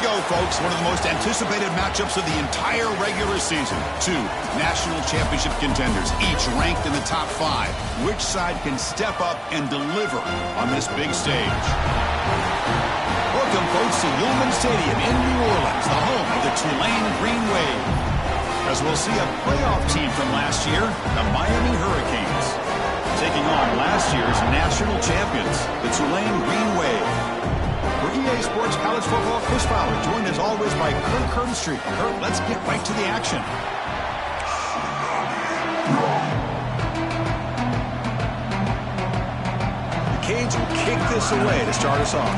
go, folks. One of the most anticipated matchups of the entire regular season. Two national championship contenders, each ranked in the top 5. Which side can step up and deliver on this big stage? Welcome, folks, to Yulman Stadium in New Orleans, the home of the Tulane Green Wave. As we'll see a playoff team from last year, the Miami Hurricanes, taking on last year's national champions, the Tulane Green Wave. For EA Sports College Football, Chris Fowler, joined as always by Kurt Kernstreet. Kurt, let's get right to the action. The Canes will kick this away to start us off.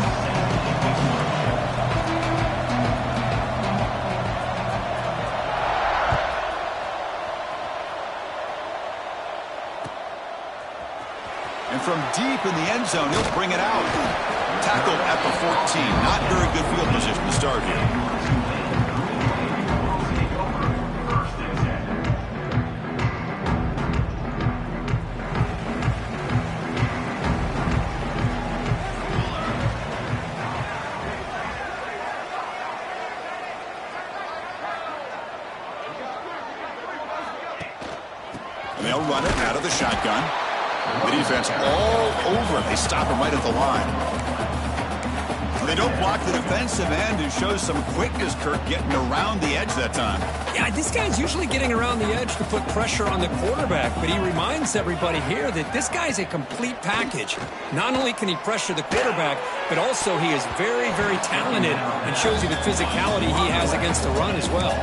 And from deep in the end zone, he'll bring it out. Tackled at the 14. Not very good field position to start here. And they'll run it out of the shotgun. The defense all over him. They stop him right at the line. They don't block the defensive end, who shows some quickness, Kirk, getting around the edge that time. Yeah, this guy's usually getting around the edge to put pressure on the quarterback, but he reminds everybody here that this guy's a complete package. Not only can he pressure the quarterback, but also he is very, very talented and shows you the physicality he has against the run as well.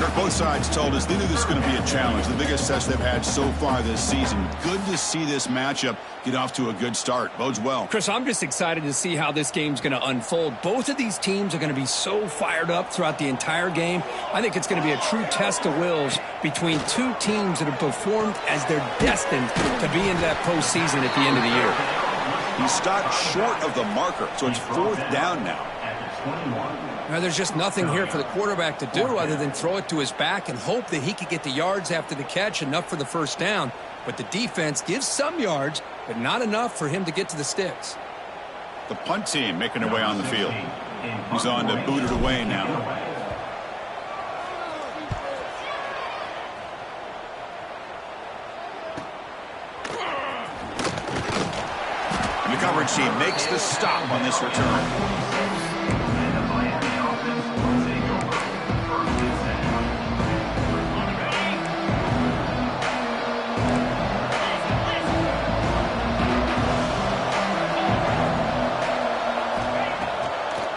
Kirk, both sides told us they knew this was going to be a challenge, the biggest test they've had so far this season. Good to see this matchup get off to a good start. Bodes well. Chris, I'm just excited to see how this game's going to unfold. Both of these teams are going to be so fired up throughout the entire game. I think it's going to be a true test of wills between two teams that have performed as they're destined to be into that postseason at the end of the year. He stopped short of the marker, so it's 4th down now. Now, there's just nothing here for the quarterback to do other than throw it to his back and hope that he could get the yards after the catch, enough for the first down. But the defense gives some yards, but not enough for him to get to the sticks. The punt team making their way on the field. He's on to boot it away now. And the coverage team makes the stop on this return.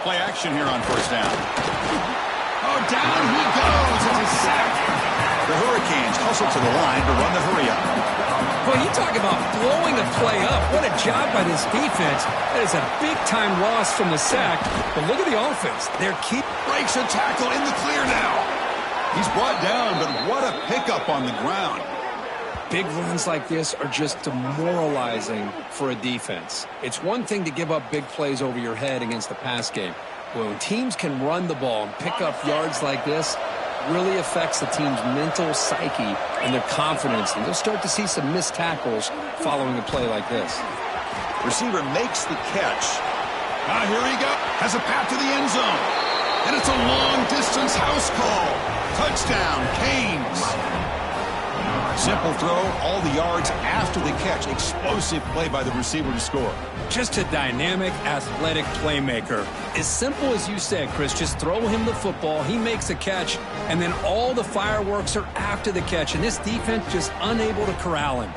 Play action here on 1st down. Oh, down he goes. It's a sack. The Hurricanes hustle to the line to run the hurry up. Well, you talk about blowing a play up. What a job by this defense. That is a big-time loss from the sack. But look at the offense. They're breaks a tackle in the clear now. He's brought down, but what a pickup on the ground. Big runs like this are just demoralizing for a defense. It's one thing to give up big plays over your head against the pass game. But when teams can run the ball and pick up yards like this, it really affects the team's mental psyche and their confidence. And you'll start to see some missed tackles following a play like this. Receiver makes the catch. Here he goes. Has a path to the end zone. And it's a long-distance house call. Touchdown, Canes. Simple throw, all the yards after the catch. Explosive play by the receiver to score. Just a dynamic, athletic playmaker. As simple as you said, Chris, just throw him the football, he makes a catch, and then all the fireworks are after the catch, and this defense just unable to corral him.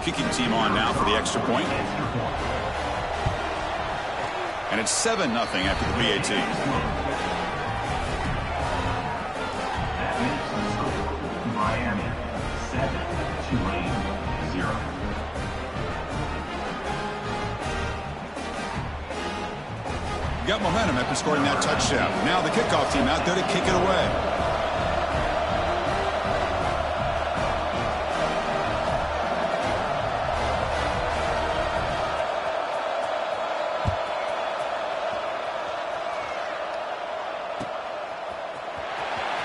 Kicking team on now for the extra point. And it's 7-0 after the PAT. Got momentum after scoring that touchdown. Now the kickoff team out there to kick it away.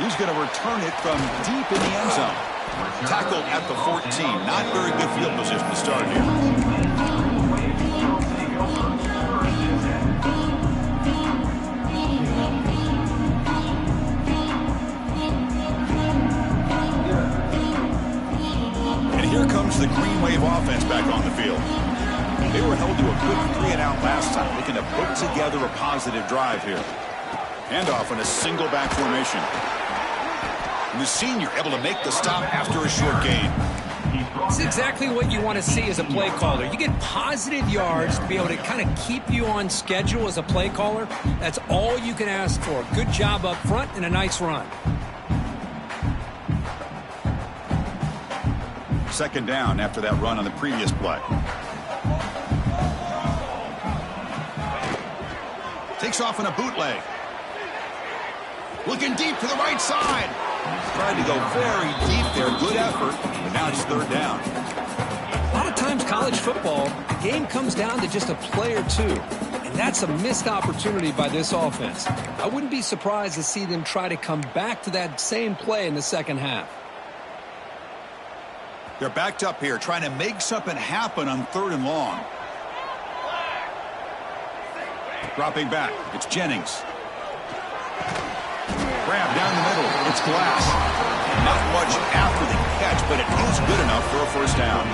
He's going to return it from deep in the end zone. Tackled at the 14. Not very good field position to start here. last time, looking to put together a positive drive here. Handoff in a single back formation. And the senior able to make the stop after a short gain. It's exactly what you want to see as a play caller. You get positive yards to be able to kind of keep you on schedule as a play caller. That's all you can ask for. Good job up front and a nice run. Second down after that run on the previous play. Takes off in a bootleg. Looking deep to the right side. Tried to go very deep there. Good effort. But now it's third down. A lot of times college football, the game comes down to just a play or two. And that's a missed opportunity by this offense. I wouldn't be surprised to see them try to come back to that same play in the second half. They're backed up here trying to make something happen on third and long. Dropping back. It's Jennings. Grab down the middle. It's Glass. Not much after the catch, but it is good enough for a first down.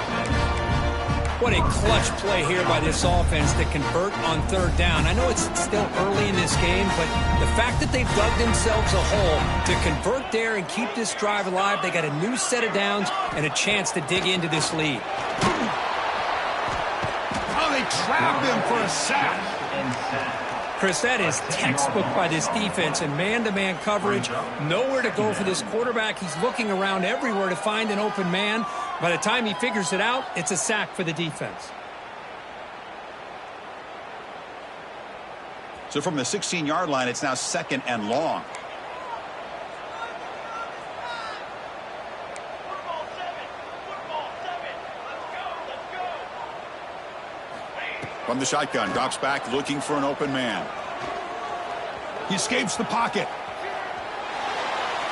What a clutch play here by this offense to convert on third down. I know it's still early in this game, but the fact that they've dug themselves a hole to convert there and keep this drive alive, they got a new set of downs and a chance to dig into this lead. Oh, they trapped him for a sack. Chris, that is textbook by this defense and man-to-man coverage. Nowhere to go for this quarterback. He's looking around everywhere to find an open man. By the time he figures it out, it's a sack for the defense. So from the 16-yard line, it's now second and long. From the shotgun, drops back, looking for an open man. He escapes the pocket.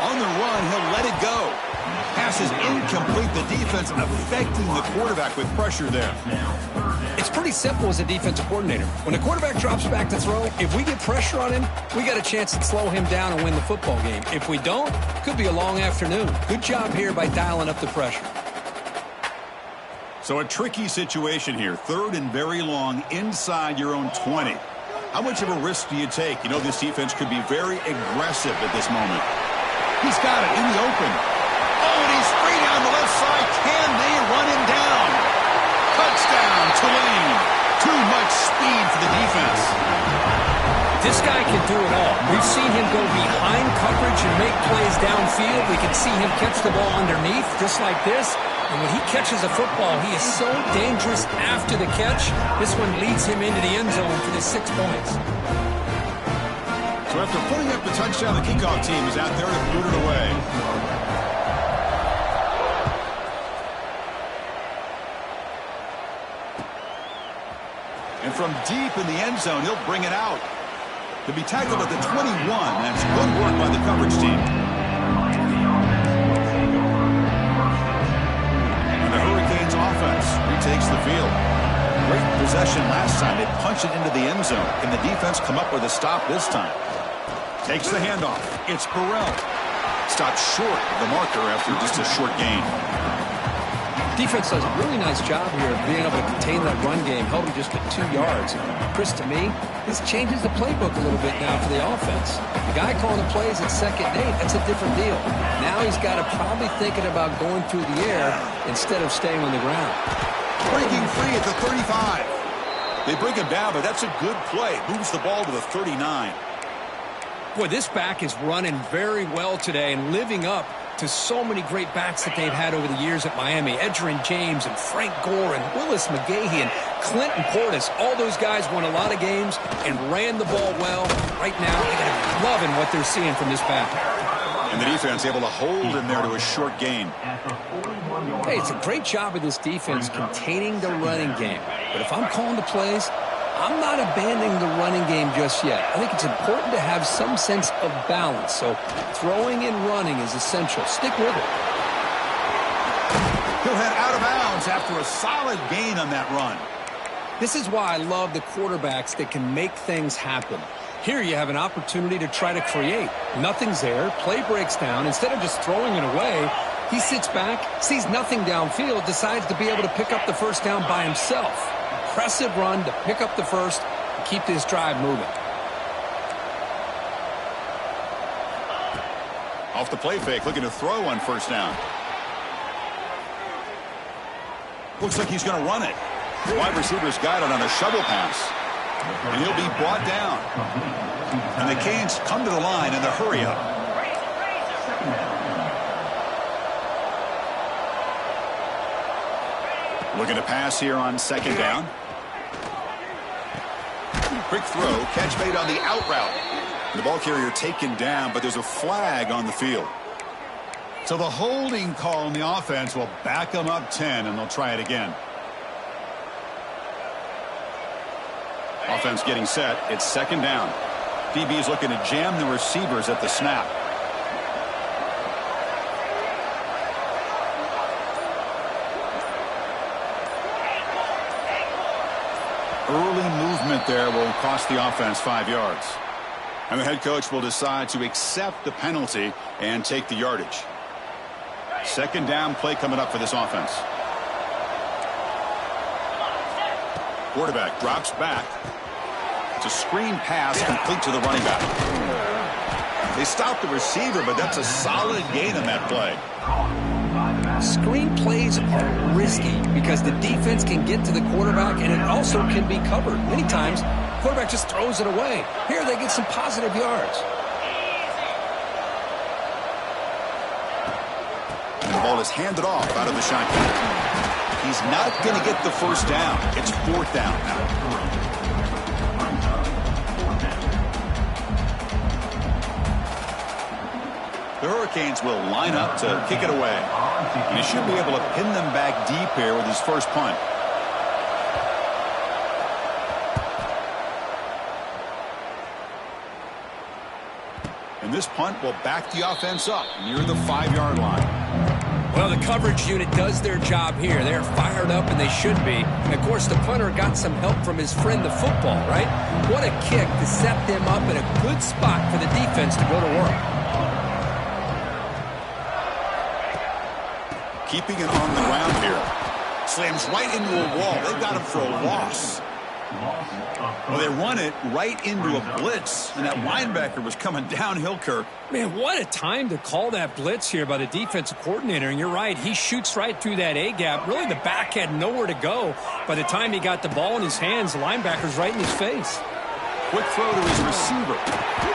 On the run, he'll let it go. Pass is incomplete. The defense affecting the quarterback with pressure there. It's pretty simple as a defensive coordinator. When the quarterback drops back to throw, if we get pressure on him, we got a chance to slow him down and win the football game. If we don't, it could be a long afternoon. Good job here by dialing up the pressure. So a tricky situation here. Third and very long inside your own 20. How much of a risk do you take? You know this defense could be very aggressive at this moment. He's got it in the open. Oh, and he's free down the left side. Can they run him down? Touchdown, Tulane. Too much speed for the defense. This guy can do it all. We've seen him go behind coverage and make plays downfield. We can see him catch the ball underneath just like this. And when he catches a football, he is so dangerous after the catch. This one leads him into the end zone for the 6 points. So after putting up the touchdown, the kickoff team is out there to boot it away. And from deep in the end zone, he'll bring it out. To be tackled at the 21. That's good work by the coverage team. Offense retakes the field. Great possession last time. They punch it into the end zone. Can the defense come up with a stop this time? Takes the handoff. It's Burrell. Stopped short of the marker after just a short gain. Defense does a really nice job here of being able to contain that run game, held him just at 2 yards. Chris, to me, this changes the playbook a little bit now for the offense. The guy calling the plays at 2nd and 8, that's a different deal. Now he's got to probably thinking about going through the air instead of staying on the ground. Breaking free at the 35. They bring him down, but that's a good play. Moves the ball to the 39. Boy, this back is running very well today and living up to so many great backs that they've had over the years at Miami. Edgerrin James and Frank Gore and Willis McGahee and Clinton Portis. All those guys won a lot of games and ran the ball well. Right now, they're loving what they're seeing from this back. And the defense able to hold him there to a short gain. Hey, it's a great job of this defense containing the running game. But if I'm calling the plays, I'm not abandoning the running game just yet. I think it's important to have some sense of balance. So throwing and running is essential. Stick with it. He'll head out of bounds after a solid gain on that run. This is why I love the quarterbacks that can make things happen. Here you have an opportunity to try to create. Nothing's there. Play breaks down. Instead of just throwing it away, he sits back, sees nothing downfield, decides to be able to pick up the first down by himself. Impressive run to pick up the first Keep this drive moving. Off the play fake, looking to throw on first down. Looks like he's going to run it. The wide receiver's got it on a shovel pass. And he'll be brought down. And the Canes come to the line in the hurry-up. Looking to pass here on second down. Quick throw, catch made on the out route. The ball carrier taken down, but there's a flag on the field. So the holding call on the offense will back them up 10, and they'll try it again. Offense getting set. It's second down. DB is looking to jam the receivers at the snap. Early movement there will cost the offense 5 yards. And the head coach will decide to accept the penalty and take the yardage. Second down play coming up for this offense. Quarterback drops back. It's a screen pass complete to the running back. They stopped the receiver, but that's a solid gain on that play. Screen plays are risky because the defense can get to the quarterback, and it also can be covered. Many times, the quarterback just throws it away. Here, they get some positive yards. And the ball is handed off out of the shotgun. He's not going to get the first down. It's fourth down now. The Hurricanes will line up to kick it away. And he should be able to pin them back deep here with his first punt. And this punt will back the offense up near the 5-yard line. Well, the coverage unit does their job here. They're fired up, and they should be. And, of course, the punter got some help from his friend, the football, right? What a kick to set them up in a good spot for the defense to go to work. Keeping it on the ground here. Slams right into a wall. They got him for a loss. Well, they run it right into a blitz, and that linebacker was coming downhill, Kirk. Man, what a time to call that blitz here by the defensive coordinator. And you're right, he shoots right through that A-gap. Really, the back had nowhere to go. By the time he got the ball in his hands, the linebacker's right in his face. Quick throw to his receiver.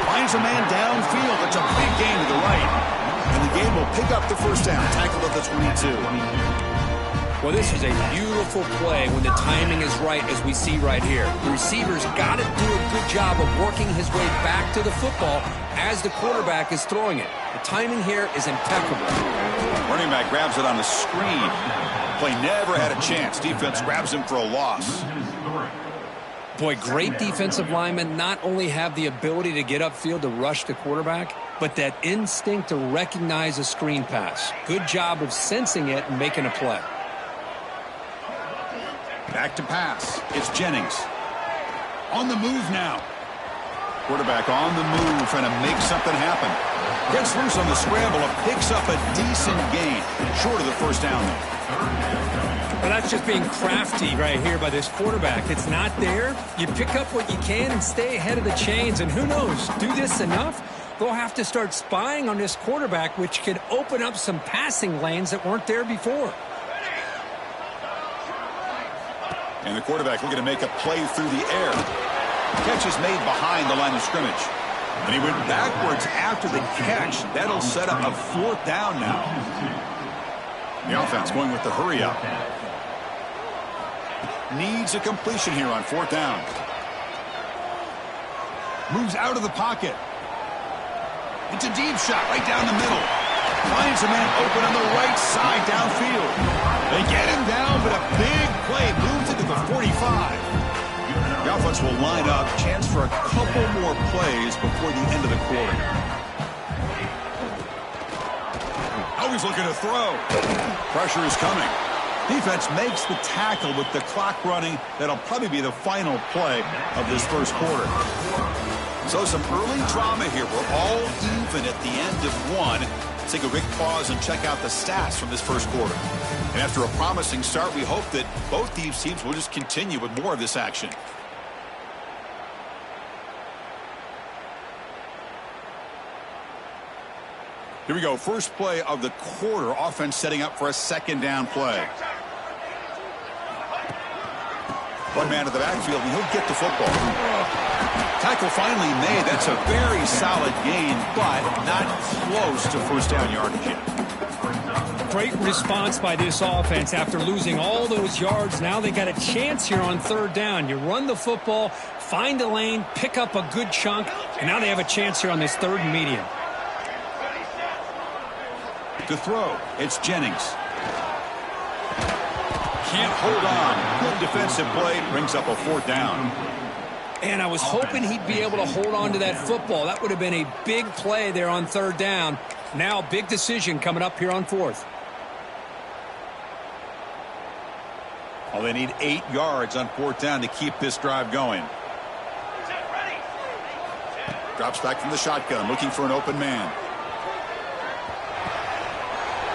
Finds a man downfield. It's a big gain to the right. And the game will pick up the first down. Tackled at the 22. Well, this is a beautiful play when the timing is right, as we see right here. The receiver's got to do a good job of working his way back to the football as the quarterback is throwing it. The timing here is impeccable. Running back grabs it on the screen. Play never had a chance. Defense grabs him for a loss. Boy, great defensive linemen not only have the ability to get upfield to rush the quarterback, but that instinct to recognize a screen pass. Good job of sensing it and making a play. Back to pass. It's Jennings. On the move now. Quarterback on the move, trying to make something happen. Gets loose on the scramble and picks up a decent gain. Short of the first down there. Well, that's just being crafty right here by this quarterback. It's not there. You pick up what you can and stay ahead of the chains. And who knows, do this enough, they'll have to start spying on this quarterback, which could open up some passing lanes that weren't there before. And the quarterback looking to make a play through the air. Catch is made behind the line of scrimmage. And he went backwards after the catch. That'll set up a fourth down now. The offense going with the hurry-up. Needs a completion here on fourth down. Moves out of the pocket. It's a deep shot right down the middle. Finds a man open on the right side downfield. They get him down, but a big play moves into the 45. The offense will line up. Chance for a couple more plays before the end of the quarter. Always looking to throw. Pressure is coming. Defense makes the tackle with the clock running. That'll probably be the final play of this first quarter. So some early drama here. We're all even at the end of one. Let's take a quick pause and check out the stats from this first quarter. And after a promising start, we hope that both these teams will just continue with more of this action. Here we go. First play of the quarter. Offense setting up for a second down play. One man to the backfield, and he'll get the football. Tackle finally made. That's a very solid gain, but not close to first down yardage yet. Great response by this offense after losing all those yards. Now they got a chance here on third down. You run the football, find a lane, pick up a good chunk, and now they have a chance here on this third and medium. To throw, it's Jennings. Can't hold on. Good defensive play. Brings up a fourth down. And I was hoping he'd be able to hold on to that football. That would have been a big play there on third down. Now big decision coming up here on fourth. Well, they need 8 yards on fourth down to keep this drive going. Drops back from the shotgun, looking for an open man.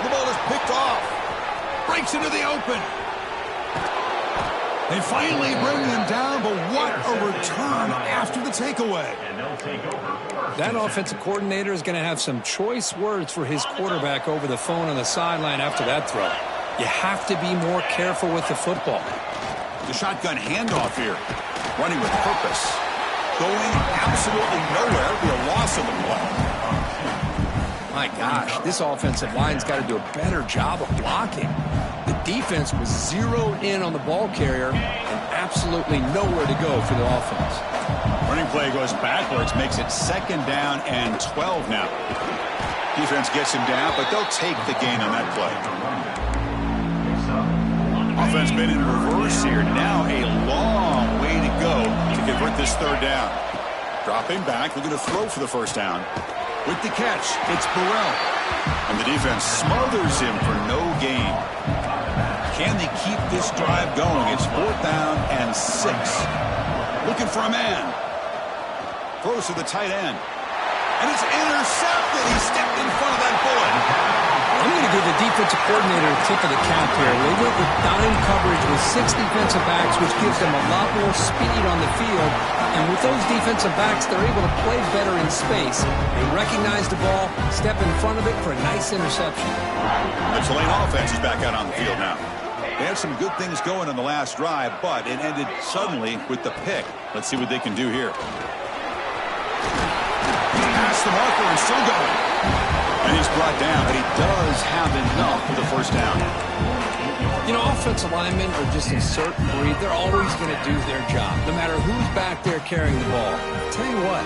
The ball is picked off. Breaks into the open. They finally bring them down, but what a return after the takeaway. That offensive coordinator is going to have some choice words for his quarterback over the phone on the sideline after that throw. You have to be more careful with the football. The shotgun handoff here. Running with purpose. Going absolutely nowhere. It'll be a loss of the play. My gosh, this offensive line's got to do a better job of blocking. The defense was zeroed in on the ball carrier and absolutely nowhere to go for the offense. Running play goes backwards, makes it second down and 12 now. Defense gets him down, but they'll take the gain on that play. Offense been in reverse here. Now a long way to go to convert this third down. Dropping back, looking to throw for the first down. With the catch, it's Burrell. And the defense smothers him for no gain. Can they keep this drive going? It's fourth down and 6. Looking for a man. Throws to the tight end. And it's intercepted. He stepped in front of that bullet. I'm going to give the defensive coordinator a tip of the cap here. They went with dime coverage with 6 defensive backs, which gives them a lot more speed on the field. And with those defensive backs, they're able to play better in space. They recognize the ball, step in front of it for a nice interception. The Tulane offense is back out on the field now. They had some good things going on the last drive, but it ended suddenly with the pick. Let's see what they can do here. Past the marker and still going. And he's brought down, but he does have enough for the first down. You know, offensive linemen are just a certain breed. They're always going to do their job, no matter who's back there carrying the ball. I'll tell you what,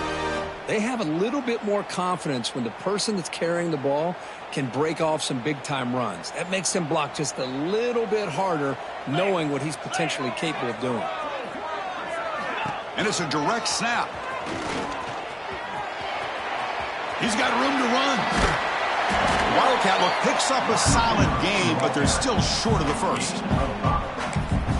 they have a little bit more confidence when the person that's carrying the ball can break off some big-time runs. That makes them block just a little bit harder, knowing what he's potentially capable of doing. And it's a direct snap. He's got room to run. Wildcat look picks up a solid game, but they're still short of the first.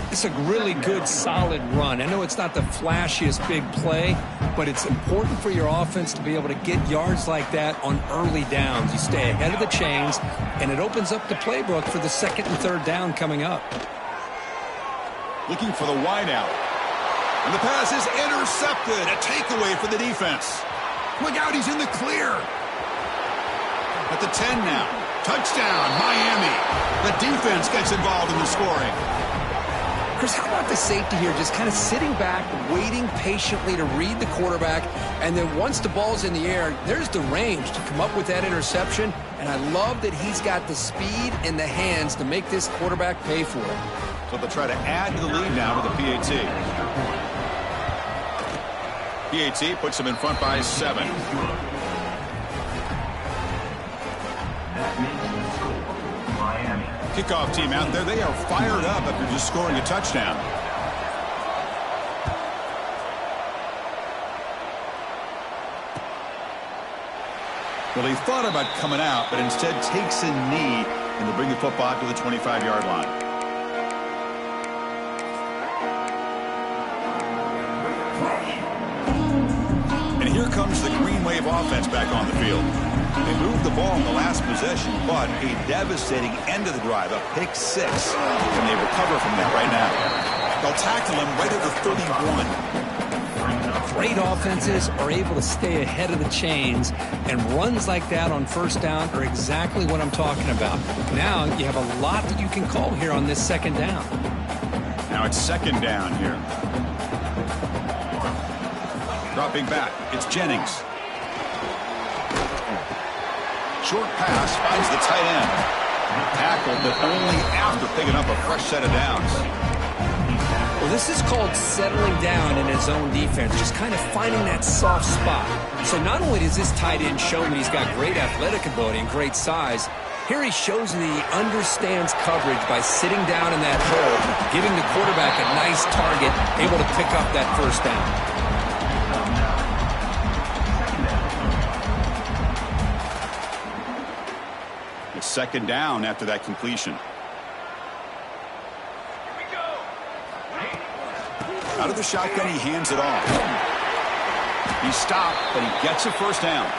It's a really good, solid run. I know it's not the flashiest big play, but it's important for your offense to be able to get yards like that on early downs. You stay ahead of the chains, and it opens up the playbook for the second and third down coming up. Looking for the wideout. And the pass is intercepted. A takeaway for the defense. Look out, he's in the clear. At the 10 now. Touchdown, Miami. The defense gets involved in the scoring. Chris, how about the safety here? Just kind of sitting back, waiting patiently to read the quarterback, and then once the ball's in the air, there's the range to come up with that interception, and I love that he's got the speed and the hands to make this quarterback pay for it. So they'll try to add to the lead now with the PAT. PAT puts him in front by 7. Kickoff team out there. They are fired up after just scoring a touchdown. Well, he thought about coming out, but instead takes a knee, and they'll bring the football out to the 25-yard line. And here comes the Green Wave offense back on the field. They moved the ball in the last possession, but a devastating end of the drive, a pick 6, and they recover from that right now. They'll tackle him right at the 31. great offenses are able to stay ahead of the chains, and runs like that on first down are exactly what I'm talking about. Now you have a lot that you can call here on this second down. Now it's second down here. Dropping back, it's Jennings. Short pass finds the tight end. Tackled, but only after picking up a fresh set of downs. Well, this is called settling down in his own defense, just kind of finding that soft spot. So not only does this tight end show that he's got great athletic ability and great size, here he shows that he understands coverage by sitting down in that hole, giving the quarterback a nice target, able to pick up that first down. It's second down after that completion. Out of the shotgun, he hands it off. He stopped, but he gets a first down.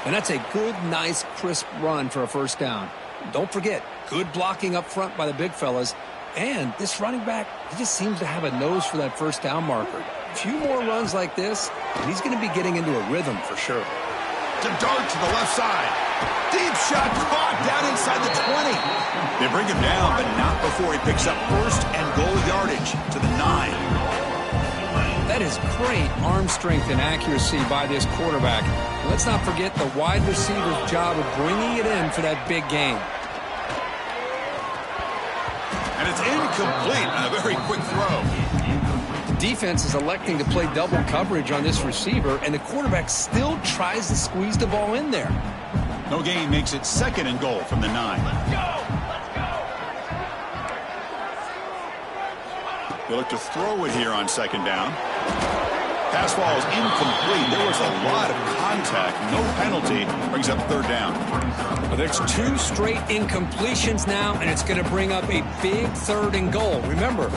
And that's a good, nice, crisp run for a first down. Don't forget, good blocking up front by the big fellas. And this running back, he just seems to have a nose for that first down marker. A few more runs like this, and he's going to be getting into a rhythm for sure. To dart to the left side. Deep shot caught down inside the 20. They bring him down, but not before he picks up first and goal yardage to the 9. That is great arm strength and accuracy by this quarterback. Let's not forget the wide receiver's job of bringing it in for that big game. And it's incomplete on a very quick throw. The defense is electing to play double coverage on this receiver, and the quarterback still tries to squeeze the ball in there. No gain makes it second and goal from the 9. They look to throw it here on second down. Pass ball is incomplete. There was a lot of contact. No penalty. Brings up third down. Well, there's 2 straight incompletions now, and it's going to bring up a big third and goal. Remember,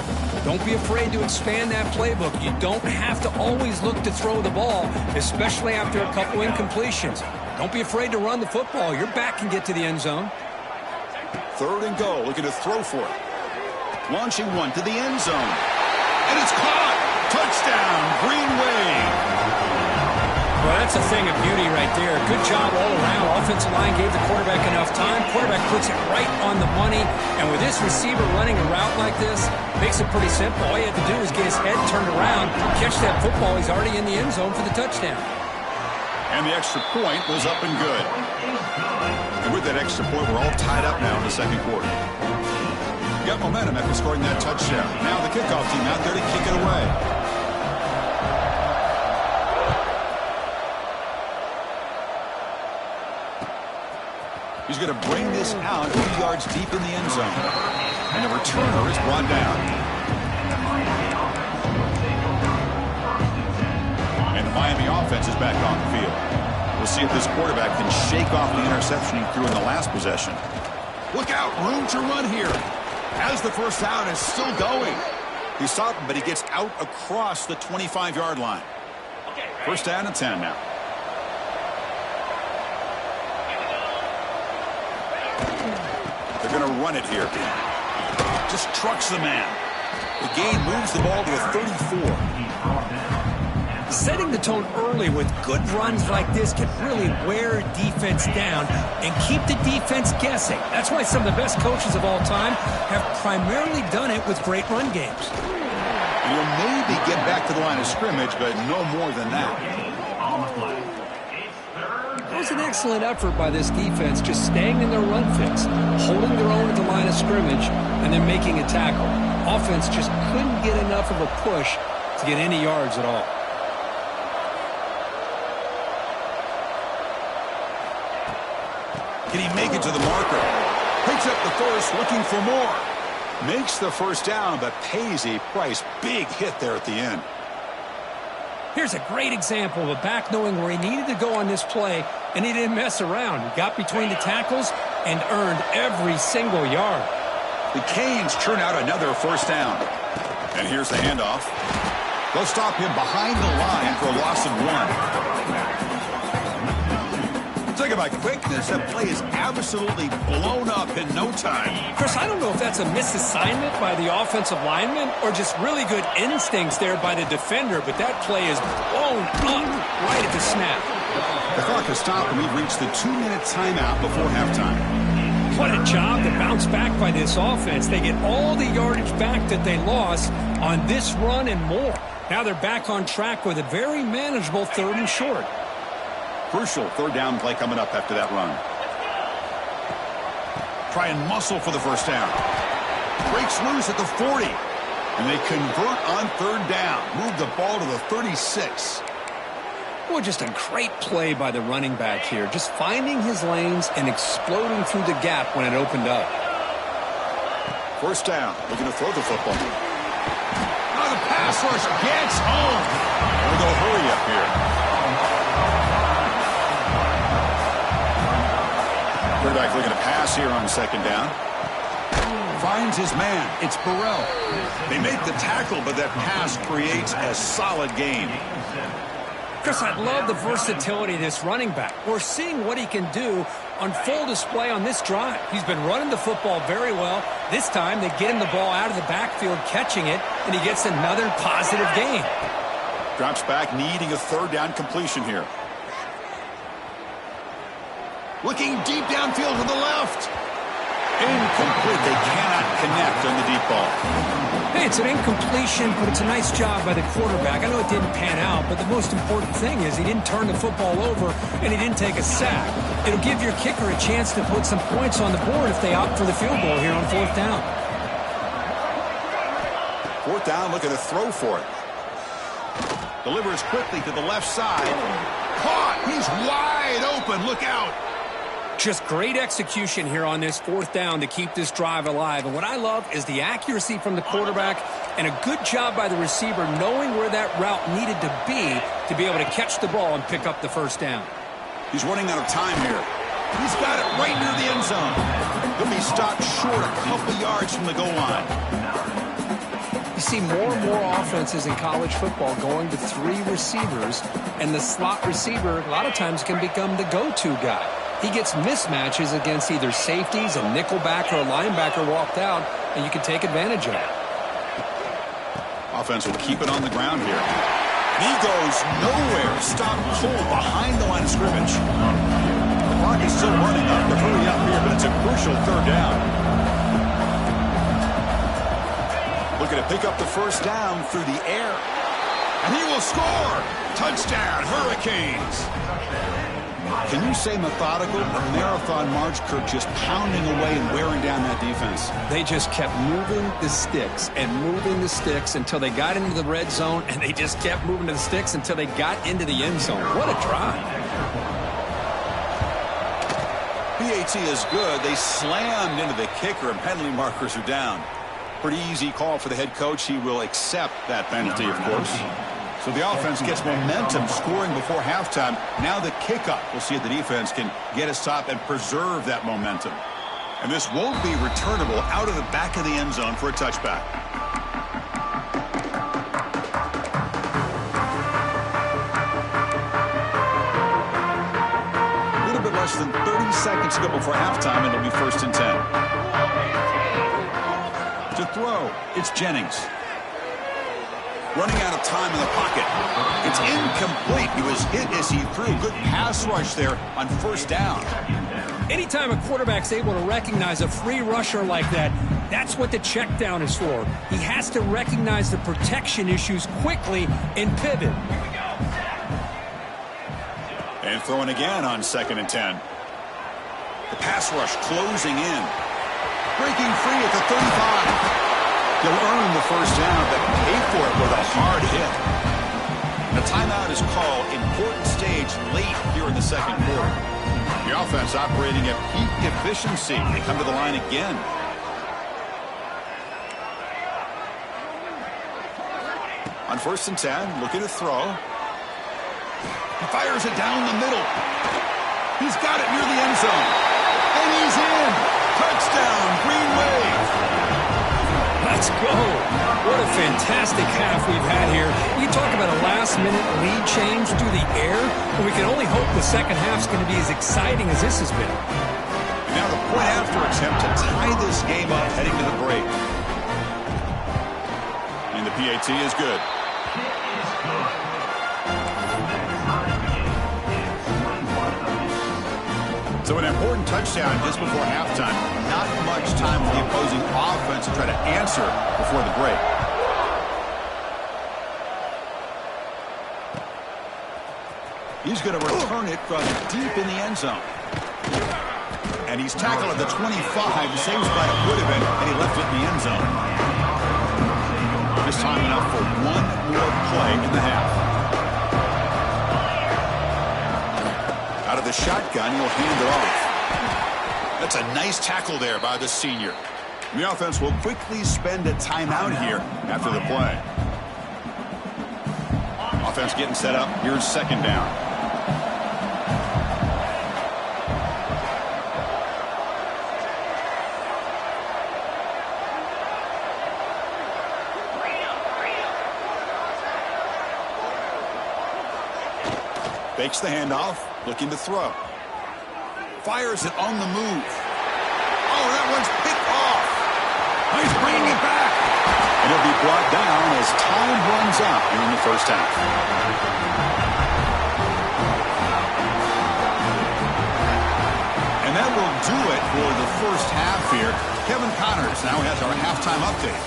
don't be afraid to expand that playbook. You don't have to always look to throw the ball, especially after a couple incompletions. Don't be afraid to run the football. Your back can get to the end zone. Third and goal. Looking to throw for it. Launching one to the end zone. And it's caught. Touchdown, Green Wave. Well, that's a thing of beauty right there. Good job all around. Offensive line gave the quarterback enough time. Quarterback puts it right on the money. And with this receiver running a route like this, makes it pretty simple. All you have to do is get his head turned around, catch that football. He's already in the end zone for the touchdown. And the extra point was up and good. And with that extra point, we're all tied up now in the second quarter. Got momentum after scoring that touchdown. Now the kickoff team out there to kick it away. He's going to bring this out a few yards deep in the end zone. And the returner is brought down. And the Miami offense is back on the field. We'll see if this quarterback can shake off the interception he threw in the last possession. Look out, room to run here. As the first down is still going. He stopped him, but he gets out across the 25-yard line. First down and 10 now. They're going to run it here. Just trucks the man. The gain moves the ball to a 34. Setting the tone early with good runs like this can really wear a defense down and keep the defense guessing. That's why some of the best coaches of all time have primarily done it with great run games. And you'll maybe get back to the line of scrimmage, but no more than that. That was an excellent effort by this defense, just staying in their run fix, holding their own at the line of scrimmage, and then making a tackle. Offense just couldn't get enough of a push to get any yards at all. Can he make it to the marker? Picks up the first, looking for more. Makes the first down, but pays a price. Big hit there at the end. Here's a great example of a back knowing where he needed to go on this play, and he didn't mess around. He got between the tackles and earned every single yard. The Canes churn out another first down. And here's the handoff. They'll stop him behind the line for a loss of 1. Talk about quickness. That play is absolutely blown up in no time. Chris, I don't know if that's a misassignment by the offensive lineman or just really good instincts there by the defender, but that play is blown up right at the snap. The clock has stopped, and we've reached the 2-minute timeout before halftime. What a job to bounce back by this offense. They get all the yardage back that they lost on this run and more. Now they're back on track with a very manageable 3rd and short. Crucial 3rd down play coming up after that run. Try and muscle for the first down. Breaks loose at the 40. And they convert on 3rd down. Move the ball to the 36. Well, just a great play by the running back here. Just finding his lanes and exploding through the gap when it opened up. First down. Looking to throw the football. Now the pass rush gets home. We'll go hurry up here. Quarterback looking to pass here on 2nd down. Finds his man. It's Burrell. They make the tackle, but that pass creates a solid gain. Chris, I love the versatility of this running back. We're seeing what he can do on full display on this drive. He's been running the football very well. This time, they get him the ball out of the backfield, catching it, and he gets another positive gain. Drops back, needing a 3rd down completion here. Looking deep downfield to the left. Incomplete. They cannot connect on the deep ball. Hey, it's an incompletion, but it's a nice job by the quarterback. I know it didn't pan out, but the most important thing is he didn't turn the football over and he didn't take a sack. It'll give your kicker a chance to put some points on the board if they opt for the field goal here on 4th down. 4th down, looking to throw for it. Delivers quickly to the left side. Caught. He's wide open. Look out. Just great execution here on this 4th down to keep this drive alive. And what I love is the accuracy from the quarterback and a good job by the receiver knowing where that route needed to be able to catch the ball and pick up the 1st down. He's running out of time here. He's got it right near the end zone. He'll be stopped short a couple yards from the goal line. You see more and more offenses in college football going to 3 receivers, and the slot receiver a lot of times can become the go-to guy. He gets mismatches against either safeties, a nickelback, or a linebacker walked out, and you can take advantage of it. Offense will keep it on the ground here. He goes nowhere. Stop cold behind the line of scrimmage. The clock is still running up. They're hurry up here, but it's a crucial 3rd down. Looking to pick up the 1st down through the air. And he will score. Touchdown, Hurricanes. Can you say methodical? A marathon march, Kirk, just pounding away and wearing down that defense. They just kept moving the sticks and moving the sticks until they got into the red zone, and they just kept moving the sticks until they got into the end zone. What a drive. PAT is good. They slammed into the kicker, and penalty markers are down. Pretty easy call for the head coach. He will accept that penalty, of course. So the offense gets momentum, scoring before halftime. Now the kickoff. We'll see if the defense can get a stop and preserve that momentum. And this won't be returnable out of the back of the end zone for a touchback. A little bit less than 30 seconds to go before halftime, and it'll be 1st and 10. To throw, it's Jennings. Running out of time in the pocket. It's incomplete. He was hit as he threw. Good pass rush there on 1st down. Anytime a quarterback's able to recognize a free rusher like that, that's what the check down is for. He has to recognize the protection issues quickly and pivot. And throwing again on 2nd and 10. The pass rush closing in. Breaking free at the 35. He'll earn the 1st down, but pay for it with a hard hit. The timeout is called. Important stage late here in the 2nd quarter. The offense operating at peak efficiency. They come to the line again. On 1st and 10, looking to throw. He fires it down the middle. He's got it near the end zone. And he's in. Touchdown, Green Wave. Let's go. What a fantastic half we've had here. You talk about a last last-minute lead change through the air. And we can only hope the second half's going to be as exciting as this has been. Now the point-after attempt to tie this game up heading to the break. And the PAT is good. So an important touchdown just before halftime. Not much time for the opposing offense to try to answer before the break. He's going to return it from deep in the end zone. And he's tackled at the 25. The same spot it would have been, and he left it in the end zone. This time enough for one more play in the half. Out of the shotgun, he'll hand it off. That's a nice tackle there by the senior. The offense will quickly spend a timeout here after the play. Offense getting set up. Here's second down. Fakes the handoff, looking to throw. Fires it on the move. Oh, that one's picked off. He's bringing it back. And it'll be brought down as time runs out here in the first half. And that will do it for the first half here. Kevin Connors now has our halftime update.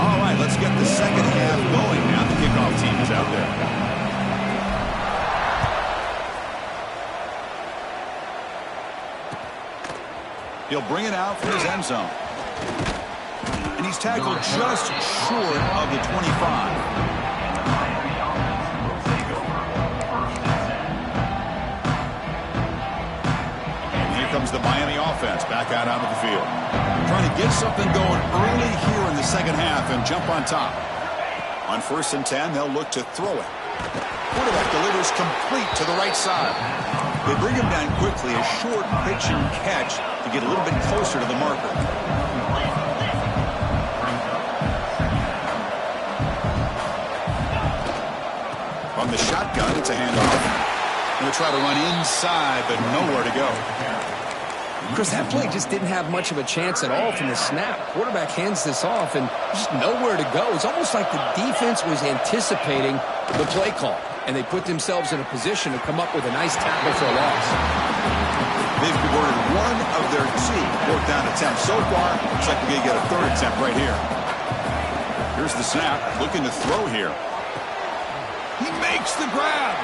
All right, let's get the second half going now. The kickoff team is out there. He'll bring it out for his end zone. And he's tackled just short of the 25. Comes the Miami offense back out onto the field. Trying to get something going early here in the second half and jump on top. On 1st and 10, they'll look to throw it. Quarterback delivers complete to the right side. They bring him down quickly, a short pitch and catch to get a little bit closer to the marker. From the shotgun, it's a handoff. Going to try to run inside, but nowhere to go. Chris, that play just didn't have much of a chance at all from the snap. Quarterback hands this off and just nowhere to go. It's almost like the defense was anticipating the play call, and they put themselves in a position to come up with a nice tackle for a loss. They've converted one of their two fourth down attempts so far. Looks like we're going to get a third attempt right here. Here's the snap, looking to throw here. He makes the grab.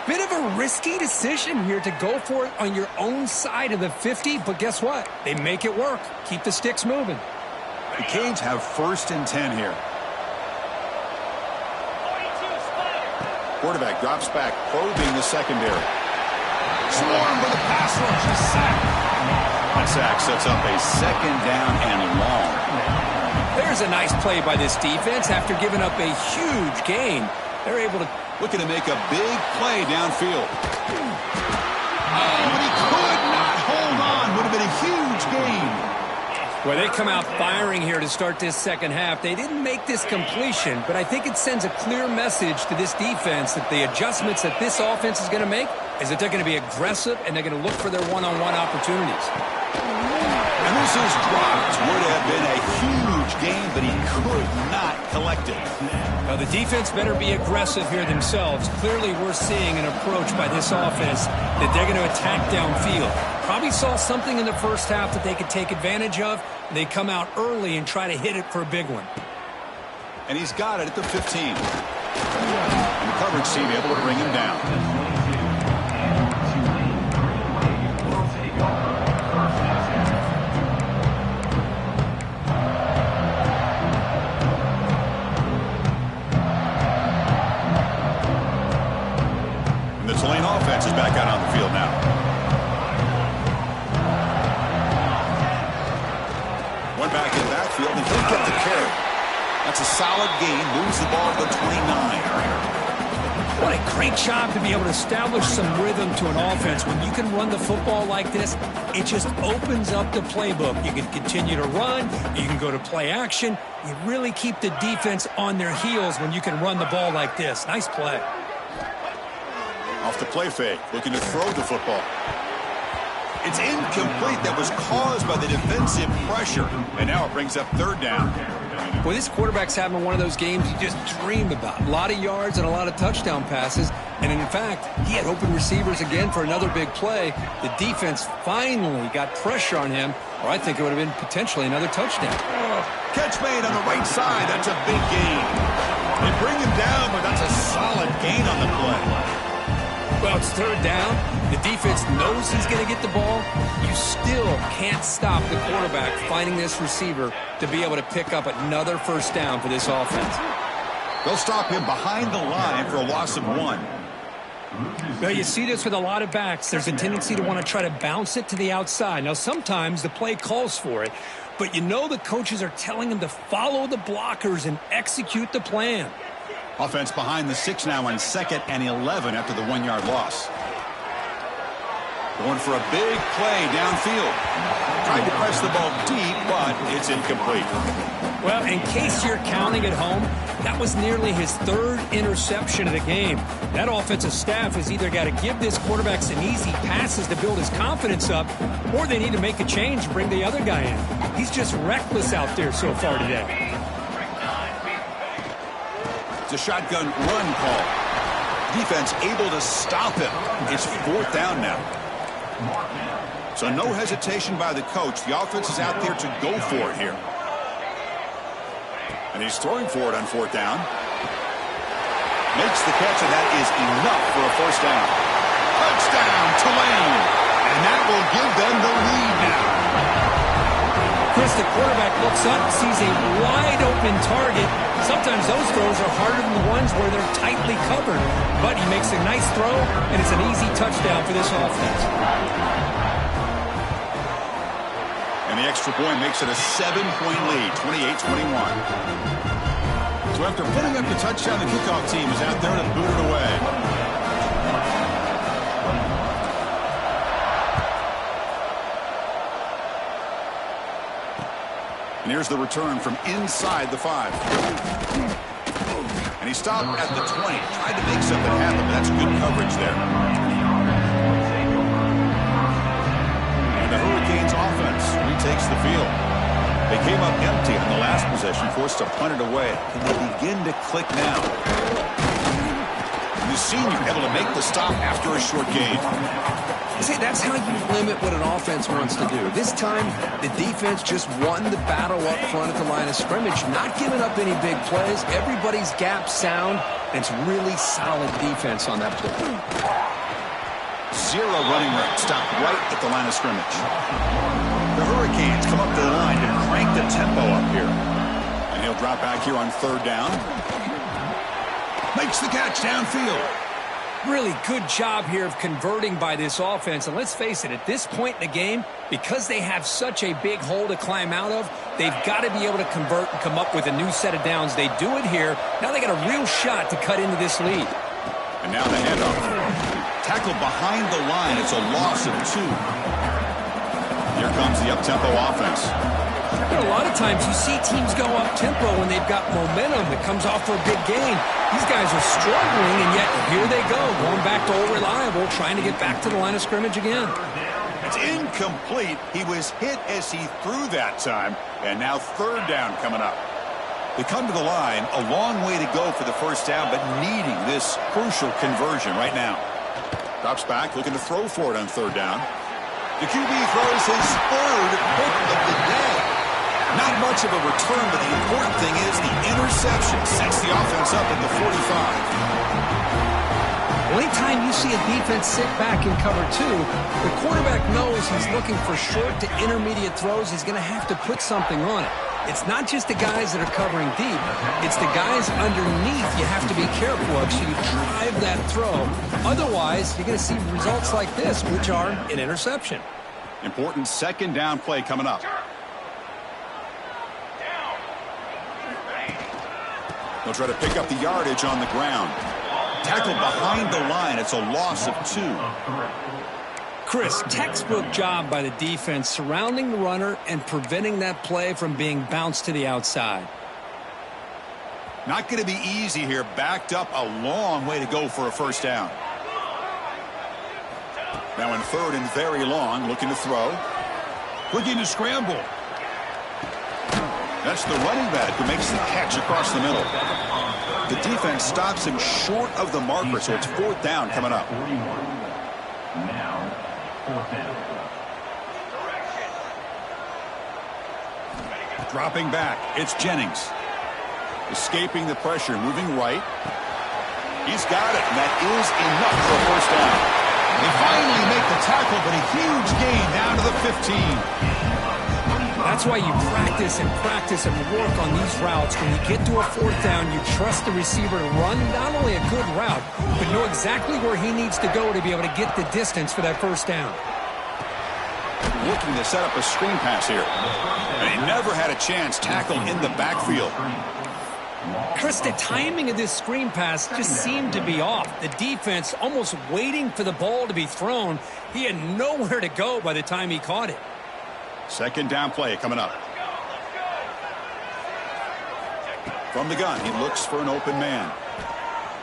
Bit of a risky decision here to go for it on your own side of the 50, but guess what? They make it work. Keep the sticks moving. The Canes have 1st and 10 here. Quarterback drops back, probing the secondary. Swarm with a pass rush, a sack. That sack sets up a second down and long. There's a nice play by this defense after giving up a huge gain. They're able to looking to make a big play downfield. Oh, but he could not hold on. Would have been a huge gain. Well, they come out firing here to start this second half. They didn't make this completion, but I think it sends a clear message to this defense that the adjustments that this offense is going to make is that they're going to be aggressive and they're going to look for their one-on-one opportunities. And this is dropped. Would have been a huge game, but he could not collect it. Now, the defense better be aggressive here themselves. Clearly, we're seeing an approach by this offense that they're going to attack downfield. Probably saw something in the first half that they could take advantage of. They come out early and try to hit it for a big one. And he's got it at the 15. And the coverage team able to bring him down. Tulane offense is back out on the field now. One back in the backfield, and he'll get the carry. That's a solid gain. Moves the ball to the 29. What a great job to be able to establish some rhythm to an offense. When you can run the football like this, it just opens up the playbook. You can continue to run. You can go to play action. You really keep the defense on their heels when you can run the ball like this. Nice play. Off the play fake, looking to throw the football. It's incomplete. That was caused by the defensive pressure. And now it brings up third down. Well, this quarterback's having one of those games you just dream about. A lot of yards and a lot of touchdown passes. And in fact, he had open receivers again for another big play. The defense finally got pressure on him, or I think it would have been potentially another touchdown. Catch made on the right side. That's a big gain. They bring him down, but that's a solid gain on the play. Well, it's third down. The defense knows he's going to get the ball. You still can't stop the quarterback finding this receiver to be able to pick up another first down for this offense. They'll stop him behind the line for a loss of 1. Well, you see this with a lot of backs. There's a tendency to want to try to bounce it to the outside. Now, sometimes the play calls for it, but you know the coaches are telling him to follow the blockers and execute the plan. Offense behind the 6 now on 2nd and 11 after the 1-yard loss. Going for a big play downfield. Tried to press the ball deep, but it's incomplete. Well, in case you're counting at home, that was nearly his 3rd interception of the game. That offensive staff has either got to give this quarterback some easy passes to build his confidence up, or they need to make a change and bring the other guy in. He's just reckless out there so far today. It's a shotgun run call. Defense able to stop him. It's 4th down now. So no hesitation by the coach. The offense is out there to go for it here. And he's throwing for it on 4th down. Makes the catch, and that is enough for a first down. Touchdown, Tulane. And that will give them the lead now. Chris, the quarterback looks up, sees a wide-open target. Sometimes those throws are harder than the ones where they're tightly covered. But he makes a nice throw, and it's an easy touchdown for this offense. And the extra point makes it a 7-point lead, 28-21. So after putting up the touchdown, the kickoff team is out there to boot it away. And here's the return from inside the 5. And he stopped at the 20. Tried to make something happen, but that's good coverage there. And the Hurricanes offense retakes the field. They came up empty on the last possession, forced to punt it away. Can they begin to click now? And the senior able to make the stop after a short gain. See, that's how you limit what an offense wants to do. This time, the defense just won the battle up front at the line of scrimmage, not giving up any big plays. Everybody's gap sound, and it's really solid defense on that play. 0 running room, stopped right at the line of scrimmage. The Hurricanes come up to the line to crank the tempo up here. And he'll drop back here on 3rd down. Makes the catch downfield. Really good job here of converting by this offense. And let's face it, at this point in the game, because they have such a big hole to climb out of, they've got to be able to convert and come up with a new set of downs. They do it here. Now they got a real shot to cut into this lead. And now the handoff. Tackled behind the line. It's a loss of 2. Here comes the up-tempo offense. You know, a lot of times you see teams go up-tempo when they've got momentum that comes off for a big gain. These guys are struggling, and yet here they go, going back to old reliable, trying to get back to the line of scrimmage again. It's incomplete. He was hit as he threw that time, and now 3rd down coming up. They come to the line, a long way to go for the first down, but needing this crucial conversion right now. Drops back, looking to throw for it on 3rd down. The QB throws his 3rd pick of the day. Not much of a return, but the important thing is the interception sets the offense up at the 45. Anytime you see a defense sit back in cover 2, the quarterback knows he's looking for short to intermediate throws. He's going to have to put something on it. It's not just the guys that are covering deep. It's the guys underneath you have to be careful of, so you drive that throw. Otherwise, you're going to see results like this, which are an interception. Important 2nd down play coming up. They'll try to pick up the yardage on the ground. Tackled behind the line. It's a loss of 2. Chris, textbook job by the defense surrounding the runner and preventing that play from being bounced to the outside. Not going to be easy here. Backed up a long way to go for a first down. Now in 3rd and very long, looking to throw. Looking to scramble. That's the running back who makes the catch across the middle. The defense stops him short of the marker, so it's 4th down coming up. Dropping back, it's Jennings. Escaping the pressure, moving right. He's got it, and that is enough for a first down. They finally make the tackle, but a huge gain down to the 15. That's why you practice and work on these routes. When you get to a 4th down, you trust the receiver to run not only a good route, but know exactly where he needs to go to be able to get the distance for that first down. Looking to set up a screen pass here. And he never had a chance. Tackle in the backfield. Chris, the timing of this screen pass just seemed to be off. The defense almost waiting for the ball to be thrown. He had nowhere to go by the time he caught it. 2nd down play coming up. From the gun, he looks for an open man.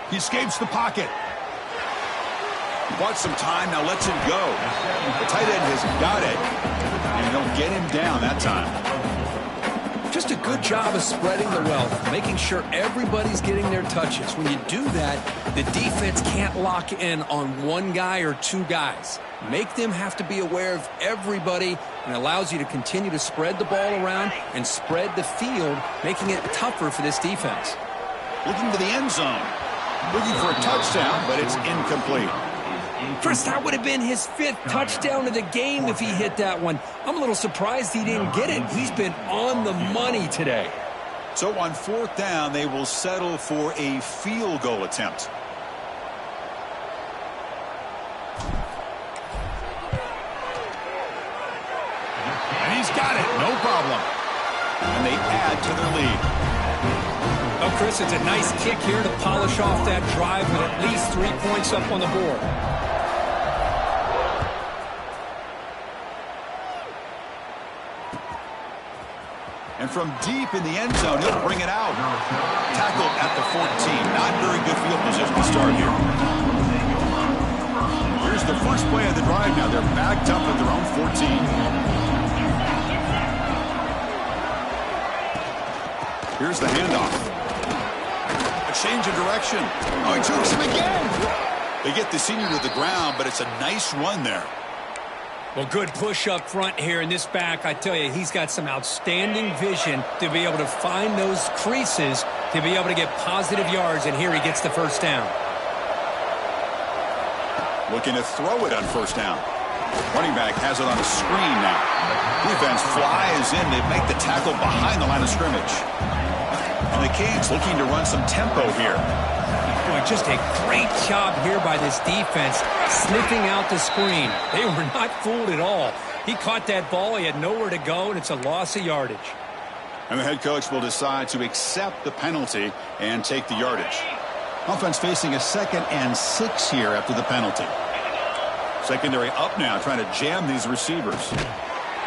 He escapes the pocket. Bought some time, now lets it go. The tight end has got it, and they'll get him down that time. Just a good job of spreading the wealth, making sure everybody's getting their touches. When you do that, the defense can't lock in on one guy or 2 guys. Make them have to be aware of everybody, and allows you to continue to spread the ball around and spread the field, making it tougher for this defense. Looking to the end zone. Looking for a touchdown, but it's incomplete. Chris, that would have been his 5th touchdown of the game if he hit that one. I'm a little surprised he didn't get it. He's been on the money today. So on 4th down, they will settle for a field goal attempt. And he's got it, no problem. And they add to their lead. Oh, Chris, it's a nice kick here to polish off that drive with at least 3 points up on the board. And from deep in the end zone, he'll bring it out. Tackled at the 14. Not very good field position to start here. Here's the first play of the drive now. They're backed up at their own 14. Here's the handoff. A change of direction. Oh, he chokes him again. They get the senior to the ground, but it's a nice run there. Well, good push up front here in this back. I tell you, he's got some outstanding vision to be able to find those creases to be able to get positive yards, and here he gets the first down. Looking to throw it on first down. Running back has it on a screen now. Defense flies in. They make the tackle behind the line of scrimmage. And the Canes looking to run some tempo here. Boy, just a great job here by this defense, sniffing out the screen. They were not fooled at all. He caught that ball. He had nowhere to go, and it's a loss of yardage. And the head coach will decide to accept the penalty and take the yardage. Offense facing a 2nd and 6 here after the penalty. Secondary up now, trying to jam these receivers.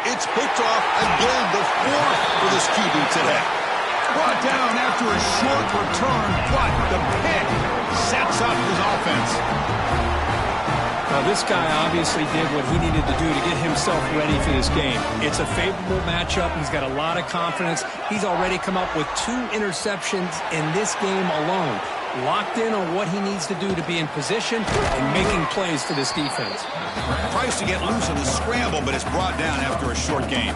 It's picked off again, the 4th for this QB today. Brought down after a short return, but the pick sets up his offense. Well, this guy obviously did what he needed to do to get himself ready for this game. It's a favorable matchup. He's got a lot of confidence. He's already come up with 2 interceptions in this game alone. Locked in on what he needs to do to be in position and making plays for this defense. Tries to get loose in the scramble, but it's brought down after a short gain.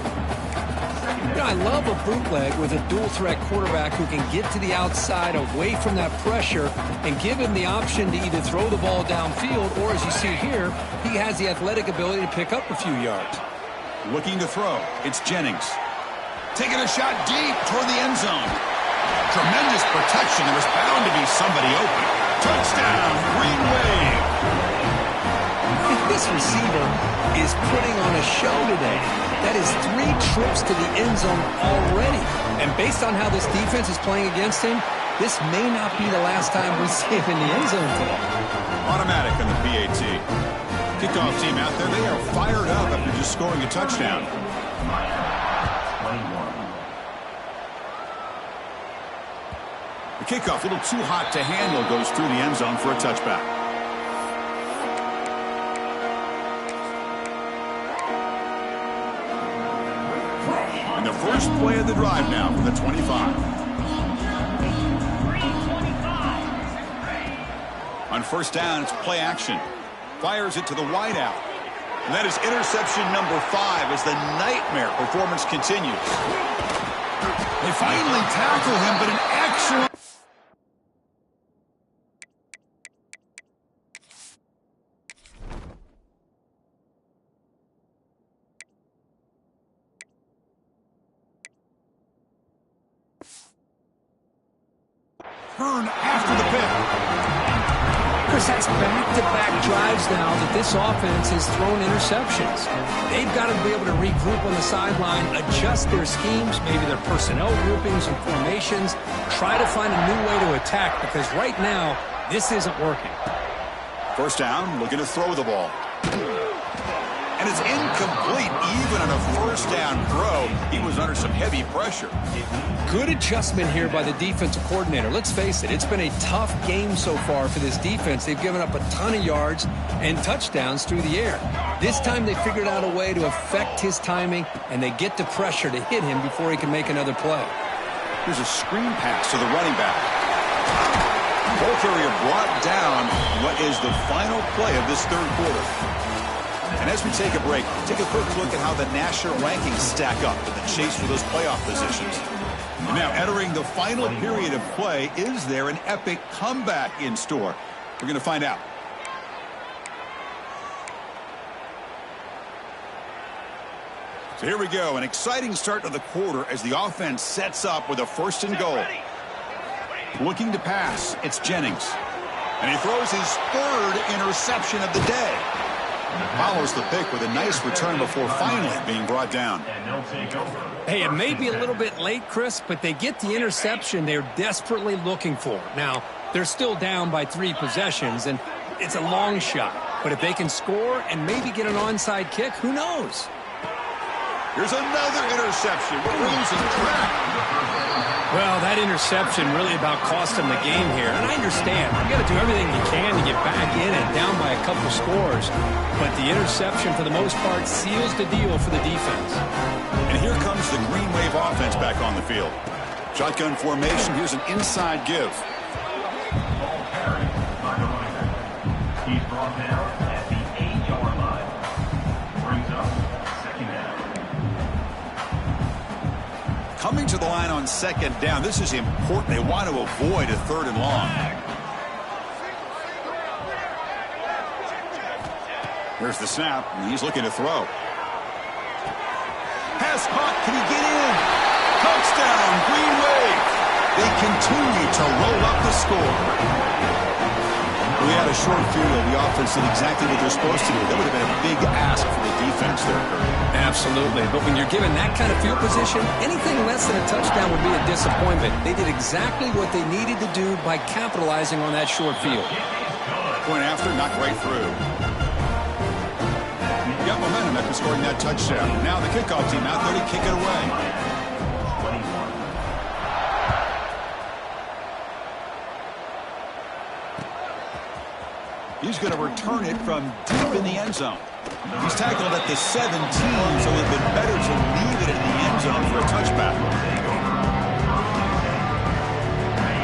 You know, I love a bootleg with a dual-threat quarterback who can get to the outside away from that pressure and give him the option to either throw the ball downfield or, as you see here, he has the athletic ability to pick up a few yards. Looking to throw. It's Jennings. Taking a shot deep toward the end zone. Tremendous protection. There was bound to be somebody open. Touchdown, Green Wave. This receiver is putting on a show today. That is 3 trips to the end zone already. And based on how this defense is playing against him, this may not be the last time we see him in the end zone today. Automatic on the PAT. Kickoff team out there, they are fired up after just scoring a touchdown. The kickoff, a little too hot to handle, goes through the end zone for a touchback. And the first play of the drive now for the 25. On first down, it's play action. Fires it to the wideout. And that is interception number 5 as the nightmare performance continues. They finally tackle him, but an excellent... turn after the pick. Chris, that's back-to-back drives now that this offense has thrown interceptions. They've got to be able to regroup on the sideline, adjust their schemes, maybe their personnel groupings and formations, try to find a new way to attack, because right now, this isn't working. First down, looking to throw the ball. And it's incomplete even on a first down throw. He was under some heavy pressure. Good adjustment here by the defensive coordinator. Let's face it, it's been a tough game so far for this defense. They've given up a ton of yards and touchdowns through the air. This time they figured out a way to affect his timing, and they get the pressure to hit him before he can make another play. Here's a screen pass to the running back. Ball carrier brought down what is the final play of this third quarter. And as we take a break, take a quick look at how the national rankings stack up in the chase for those playoff positions. And now entering the final period of play, is there an epic comeback in store? We're going to find out. So here we go, an exciting start to the quarter as the offense sets up with a 1st and goal. Looking to pass, it's Jennings. And he throws his 3rd interception of the day. Follows the pick with a nice return before finally being brought down. Hey, it may be a little bit late, Chris, but they get the interception they're desperately looking for. Now, they're still down by 3 possessions, and it's a long shot. But if they can score and maybe get an onside kick, who knows? Here's another interception. We're losing track. Well, that interception really about cost them the game here. And I understand. You got to do everything you can to get back in and down by a couple scores. But the interception, for the most part, seals the deal for the defense. And here comes the Green Wave offense back on the field. Shotgun formation. Here's an inside give. He's brought down at the 8-yard line. Brings up 2nd down. Coming to the line on 2nd down. This is important. They want to avoid a 3rd and long. Here's the snap, and he's looking to throw. Pass caught. Can he get in? Touchdown, Green Wave. They continue to roll up the score. We had a short field. The offense did exactly what they're supposed to do. That would have been a big ask for the defense there, Kurt. Absolutely. But when you're given that kind of field position, anything less than a touchdown would be a disappointment. They did exactly what they needed to do by capitalizing on that short field. Point after, knocked right through. Got momentum after scoring that touchdown. Now the kickoff team out there to kick it away. He's going to return it from deep in the end zone. He's tackled at the 17, so it would have been better to leave it in the end zone for a touchback.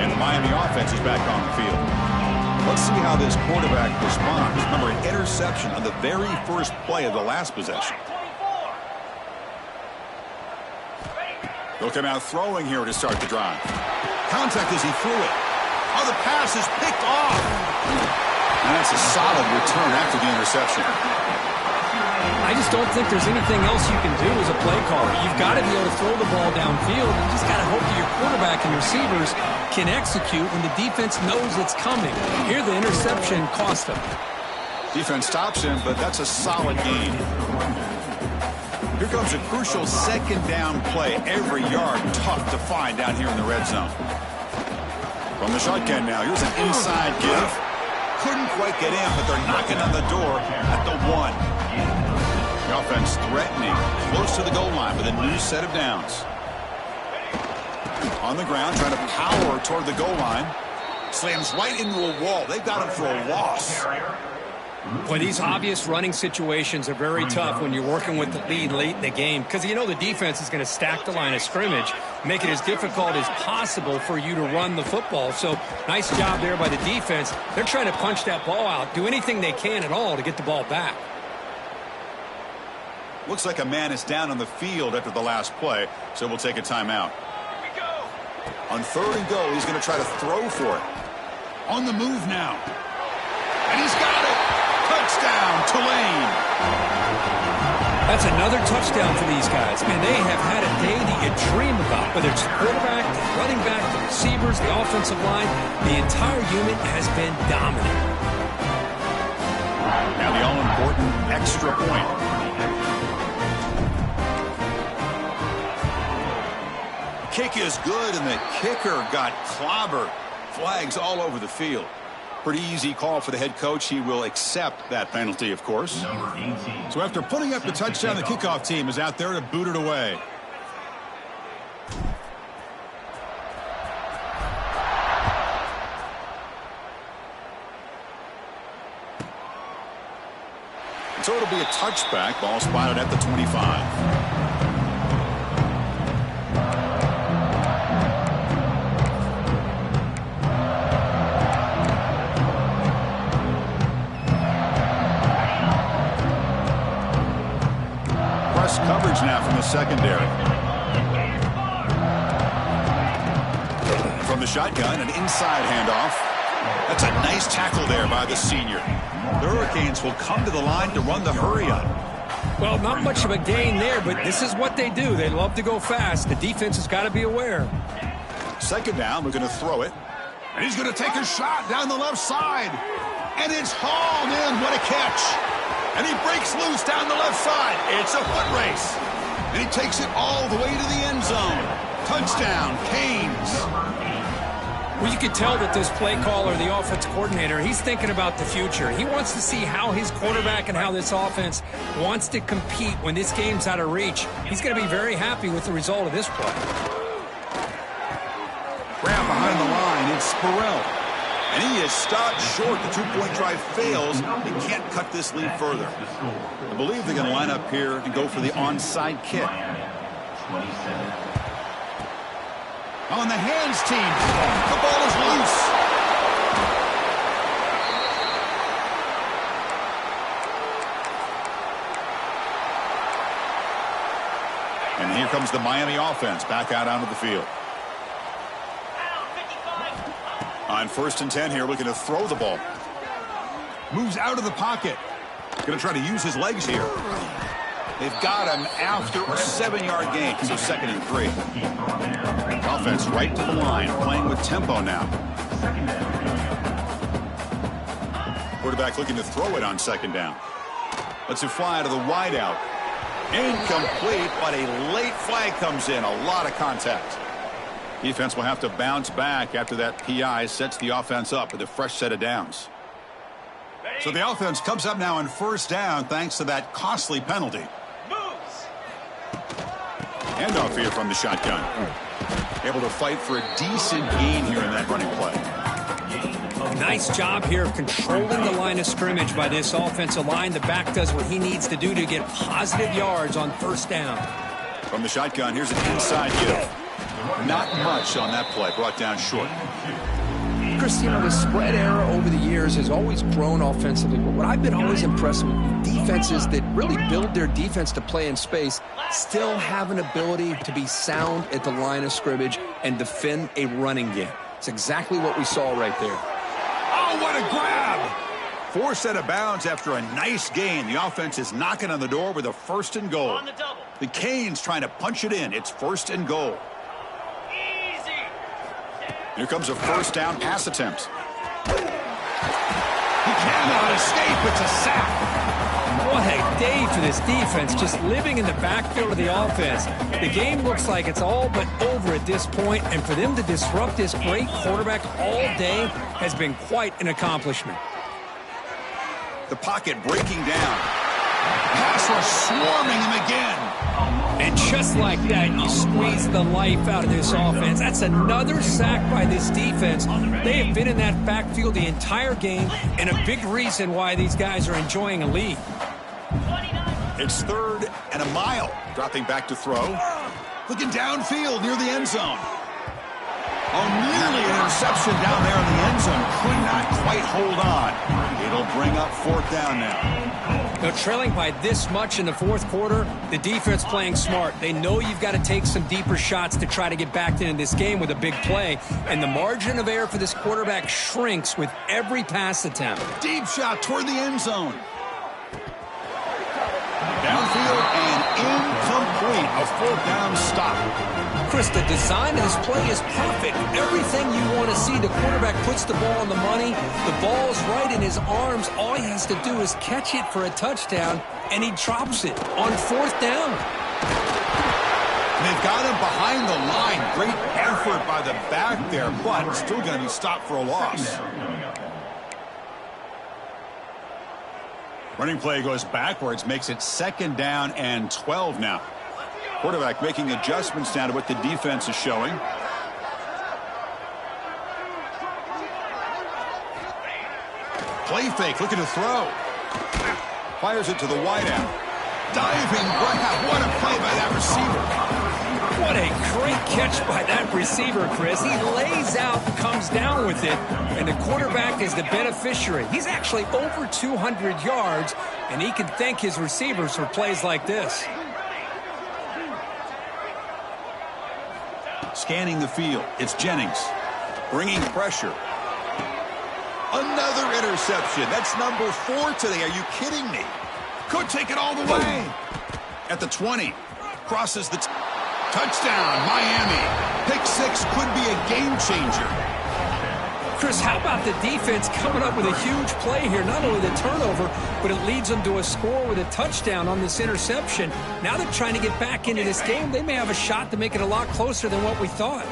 And the Miami offense is back on the field. Let's see how this quarterback responds. Remember, an interception on the very first play of the last possession. He'll come out throwing here to start the drive. Contact as he threw it. Oh, the pass is picked off. And that's a solid return after the interception. I just don't think there's anything else you can do as a play caller. You've got to be able to throw the ball downfield. You just got to hope that your quarterback and receivers can execute when the defense knows it's coming. Here, the interception cost them. Defense stops him, but that's a solid gain. Here comes a crucial 2nd down play. Every yard tough to find down here in the red zone. From the shotgun now, here's an inside give. Couldn't quite get in, but they're knocking on the door at the 1. The offense threatening, close to the goal line with a new set of downs. On the ground, trying to power toward the goal line. Slams right into a wall. They've got him for a loss. Well, these obvious running situations are very tough when you're working with the lead late in the game because you know the defense is going to stack the line of scrimmage, make it as difficult as possible for you to run the football. So nice job there by the defense. They're trying to punch that ball out, do anything they can at all to get the ball back. Looks like a man is down on the field after the last play, so we'll take a timeout. On 3rd and goal, he's going to try to throw for it. On the move now. And he's got it. Touchdown, Tulane. That's another touchdown for these guys. Man, they have had a day that you dream about. Whether it's the quarterback, the running back, the receivers, the offensive line, the entire unit has been dominant. Now the all-important extra point. Kick is good, and the kicker got clobbered. Flags all over the field. Pretty easy call for the head coach. He will accept that penalty, of course. So after putting up the touchdown, the kickoff team is out there to boot it away. So it'll be a touchback. Ball spotted at the 25. Coverage now from the secondary. From the shotgun, an inside handoff. That's a nice tackle there by the senior. The Hurricanes will come to the line to run the hurry-up. Well, not much of a gain there, but this is what they do. They love to go fast. The defense has got to be aware. 2nd down, we're going to throw it. And he's going to take a shot down the left side. And it's hauled in. What a catch. And he breaks loose down the left side. It's a foot race. And he takes it all the way to the end zone. Touchdown, Canes. Well, you could tell that this play caller, the offense coordinator, he's thinking about the future. He wants to see how his quarterback and how this offense wants to compete when this game's out of reach. He's going to be very happy with the result of this play. Grab behind the line. It's Spurrell. And he is stopped short. The 2-point drive fails. He can't cut this lead further. I believe they're going to line up here and go for the onside kick. On the hands team. The ball is loose. And here comes the Miami offense back out onto the field. On 1st and 10 here, looking to throw the ball. Moves out of the pocket. Going to try to use his legs here. They've got him after a 7-yard gain, so 2nd and 3. Offense right to the line, playing with tempo now. Quarterback looking to throw it on 2nd down. Lets it fly to the wideout. Incomplete, but a late flag comes in. A lot of contact. Defense will have to bounce back after that PI sets the offense up with a fresh set of downs. So the offense comes up now on 1st down thanks to that costly penalty. Handoff here from the shotgun. Able to fight for a decent gain here in that running play. Nice job here of controlling the line of scrimmage by this offensive line. The back does what he needs to do to get positive yards on 1st down. From the shotgun, here's an inside give. Not much on that play, brought down short. Chris, you know, the spread era over the years has always grown offensively, but what I've been always impressed with, defenses that really build their defense to play in space still have an ability to be sound at the line of scrimmage and defend a running game. It's exactly what we saw right there. Oh, what a grab! 4 out of bounds after a nice gain. The offense is knocking on the door with a 1st and goal. The Canes trying to punch it in. It's 1st and goal. Here comes a 1st down pass attempt. He cannot escape. It's a sack. What a day for this defense, just living in the backfield of the offense. The game looks like it's all but over at this point, and for them to disrupt this great quarterback all day has been quite an accomplishment. The pocket breaking down. Pass rush swarming him again. And just like that, you squeeze the life out of this offense. That's another sack by this defense. They have been in that backfield the entire game, and a big reason why these guys are enjoying a lead. It's 3rd and a mile. Dropping back to throw. Looking downfield near the end zone. Oh, nearly an interception down there in the end zone. Could not quite hold on. It'll bring up 4th down now. Now, trailing by this much in the 4th quarter, the defense playing smart. They know you've got to take some deeper shots to try to get back into this game with a big play. And the margin of error for this quarterback shrinks with every pass attempt. Deep shot toward the end zone. Downfield and incomplete. A 4th down stop. Chris, the design of this play is perfect. Everything you want to see. The quarterback puts the ball on the money. The ball's right in his arms. All he has to do is catch it for a touchdown, and he drops it on 4th down. They've got him behind the line. Great effort by the back there, but still going to be stopped for a loss. Running play goes backwards, makes it 2nd down and 12 now. Quarterback making adjustments down to what the defense is showing. Play fake, looking to throw. Fires it to the wideout. Diving grab. What a play by that receiver. What a great catch by that receiver, Chris. He lays out, comes down with it, and the quarterback is the beneficiary. He's actually over 200 yards, and he can thank his receivers for plays like this. Scanning the field, it's Jennings. Bringing pressure. Another interception. That's number 4 today. Are you kidding me? Could take it all the way. At the 20. Crosses the touchdown, Miami. Pick 6 could be a game changer. Chris, how about the defense coming up with a huge play here? Not only the turnover, but it leads them to a score with a touchdown on this interception. Now they're trying to get back into this game. They may have a shot to make it a lot closer than what we thought.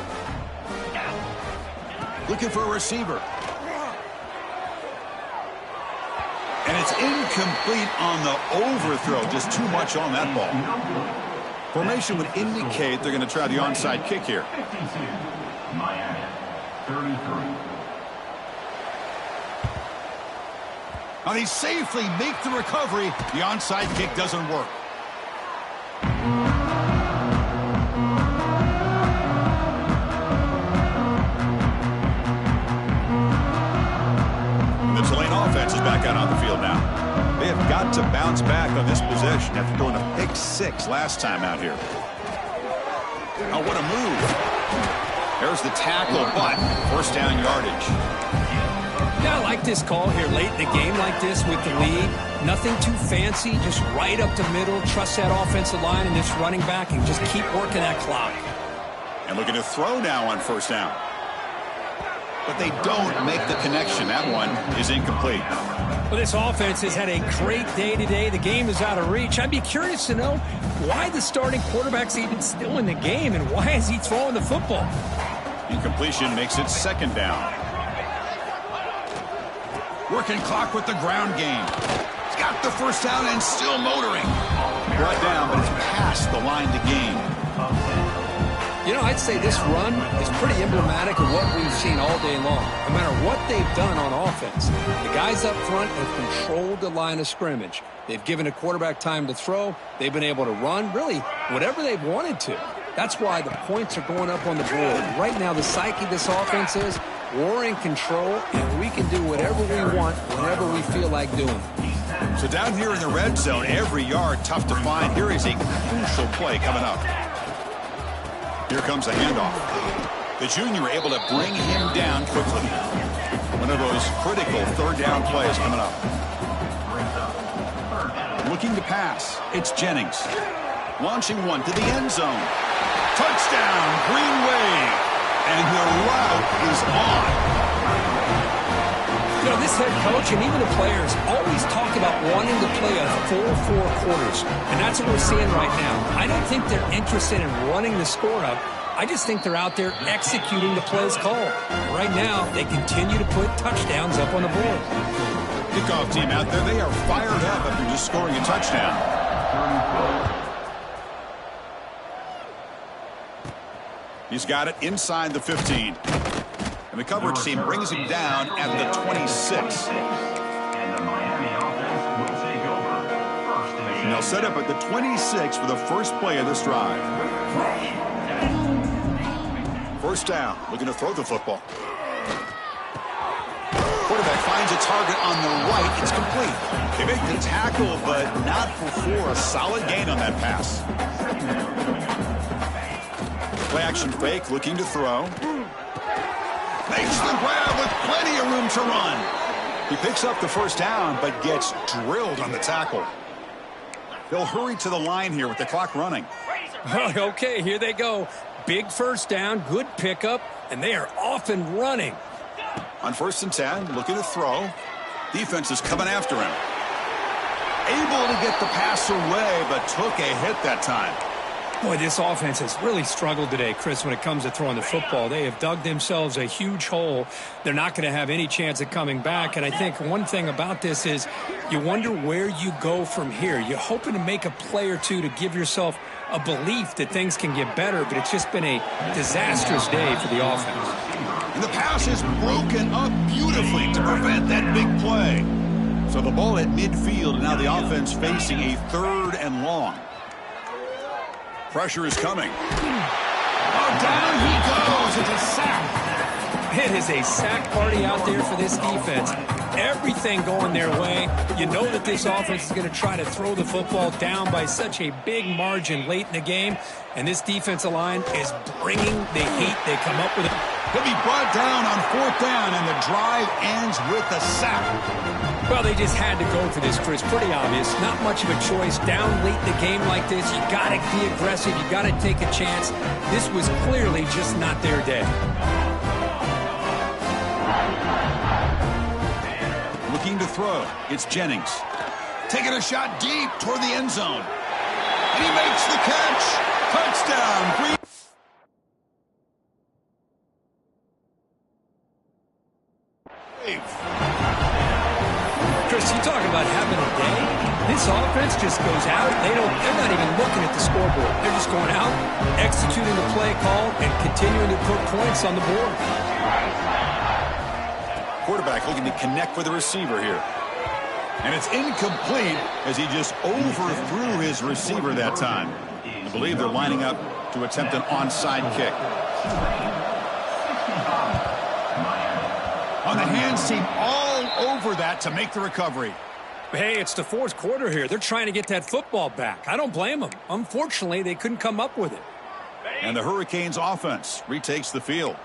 Looking for a receiver. And it's incomplete on the overthrow. Just too much on that ball. Formation would indicate they're going to try the onside kick here. Miami, 33. Now they safely make the recovery. The onside kick doesn't work. The Tulane offense is back out on the field now. They have got to bounce back on this possession after throwing a pick 6 last time out here. Oh, what a move. There's the tackle, but 1st down yardage. Yeah, I like this call here late in the game like this with the lead. Nothing too fancy, just right up the middle. Trust that offensive line and this running back and just keep working that clock. And looking to throw now on 1st down. But they don't make the connection. That one is incomplete. Well, this offense has had a great day today. The game is out of reach. I'd be curious to know why the starting quarterback's even still in the game and why is he throwing the football? Incompletion makes it 2nd down. Working clock with the ground game. He's got the 1st down and still motoring. Brought down, but it's past the line to gain. You know, I'd say this run is pretty emblematic of what we've seen all day long. No matter what they've done on offense, the guys up front have controlled the line of scrimmage. They've given a quarterback time to throw. They've been able to run, really, whatever they've wanted to. That's why the points are going up on the board. Right now, the psyche of this offense is we're in control, and we can do whatever we want whenever we feel like doing. So down here in the red zone, every yard tough to find. Here is a crucial play coming up. Here comes the handoff. The junior able to bring him down quickly. One of those critical 3rd down plays coming up. Looking to pass. It's Jennings. Launching one to the end zone. Touchdown, Green Wave. And the route is on. You You know, this head coach and even the players always talk about wanting to play a full 4 quarters, and that's what we're seeing right now. I don't think they're interested in running the score up. I just think they're out there executing the plays called. Right now, they continue to put touchdowns up on the board. Kickoff team out there, they are fired up after just scoring a touchdown. He's got it inside the 15. And the coverage team brings him down at the 26. And they'll set up at the 26 for the first play of this drive. First down, looking to throw the football. Quarterback finds a target on the right. It's complete. They make the tackle, but not before a solid gain on that pass. Play action fake, looking to throw. Makes the grab with plenty of room to run. He picks up the first down, but gets drilled on the tackle. They'll hurry to the line here with the clock running. Okay, here they go. Big first down, good pickup, and they are off and running. On 1st and 10, looking to throw. Defense is coming after him. Able to get the pass away, but took a hit that time. Boy, this offense has really struggled today, Chris, when it comes to throwing the football. They have dug themselves a huge hole. They're not going to have any chance of coming back. And I think one thing about this is you wonder where you go from here. You're hoping to make a play or two to give yourself a belief that things can get better, but it's just been a disastrous day for the offense. And the pass is broken up beautifully to prevent that big play. So the ball at midfield, and now the offense facing a 3rd and long. Pressure is coming. Oh, down he goes. It's a sack. It is a sack party out there for this defense. Everything going their way. You know that this offense is going to try to throw the football down by such a big margin late in the game. And this defensive line is bringing the heat. They come up with it. He'll be brought down on 4th down, and the drive ends with a sack. Well, they just had to go for this, Chris. Pretty obvious. Not much of a choice. Down late in the game like this, you got to be aggressive. You got to take a chance. This was clearly just not their day. Looking to throw. It's Jennings. Taking a shot deep toward the end zone. And he makes the catch. Touchdown. Chris, you talk about having a day. This offense just goes out. They're not even looking at the scoreboard. They're just going out, executing the play call, and continuing to put points on the board. Quarterback looking to connect with the receiver here. And it's incomplete as he just overthrew his receiver that time. I believe they're lining up to attempt an onside kick. On the hands team, all over that to make the recovery. Hey, it's the 4th quarter here. They're trying to get that football back. I don't blame them. Unfortunately, they couldn't come up with it. And the Hurricanes offense retakes the field.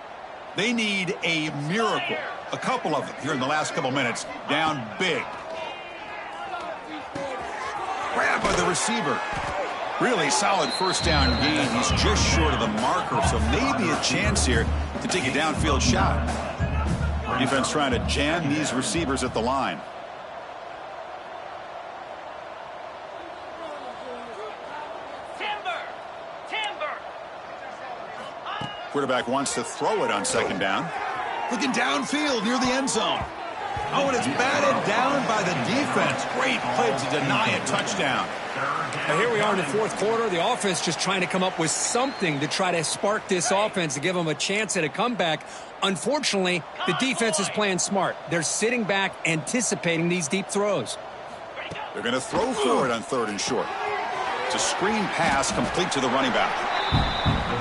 They need a miracle. A couple of them here in the last couple minutes. Down big. Grab by the receiver. Really solid first down gain. He's just short of the marker, so maybe a chance here to take a downfield shot. Defense trying to jam these receivers at the line. Quarterback wants to throw it on 2nd down. Looking downfield near the end zone. Oh, and it's batted down by the defense. Great play to deny a touchdown. Now here we are in the 4th quarter. The offense just trying to come up with something to try to spark this offense to give them a chance at a comeback. Unfortunately, the defense is playing smart. They're sitting back, anticipating these deep throws. They're going to throw for it on 3rd and short. It's a screen pass complete to the running back.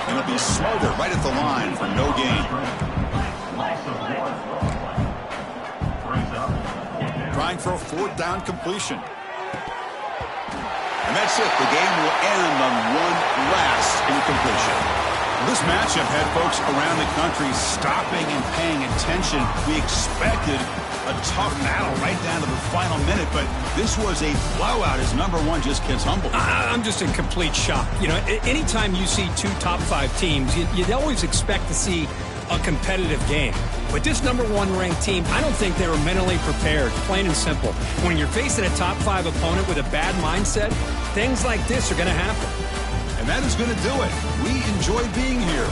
And it'll be Smoger right at the line for no gain. Trying for a 4th down completion. And that's it. The game will end on one last incompletion. This matchup had folks around the country stopping and paying attention. We expected a tough battle right down to the final minute, but this was a blowout as number one just gets humbled. I'm just in complete shock. You know, anytime you see two top 5 teams, you'd always expect to see a competitive game. But this number 1 ranked team, I don't think they were mentally prepared, plain and simple. When you're facing a top 5 opponent with a bad mindset, things like this are going to happen. And that is going to do it. We enjoy being here.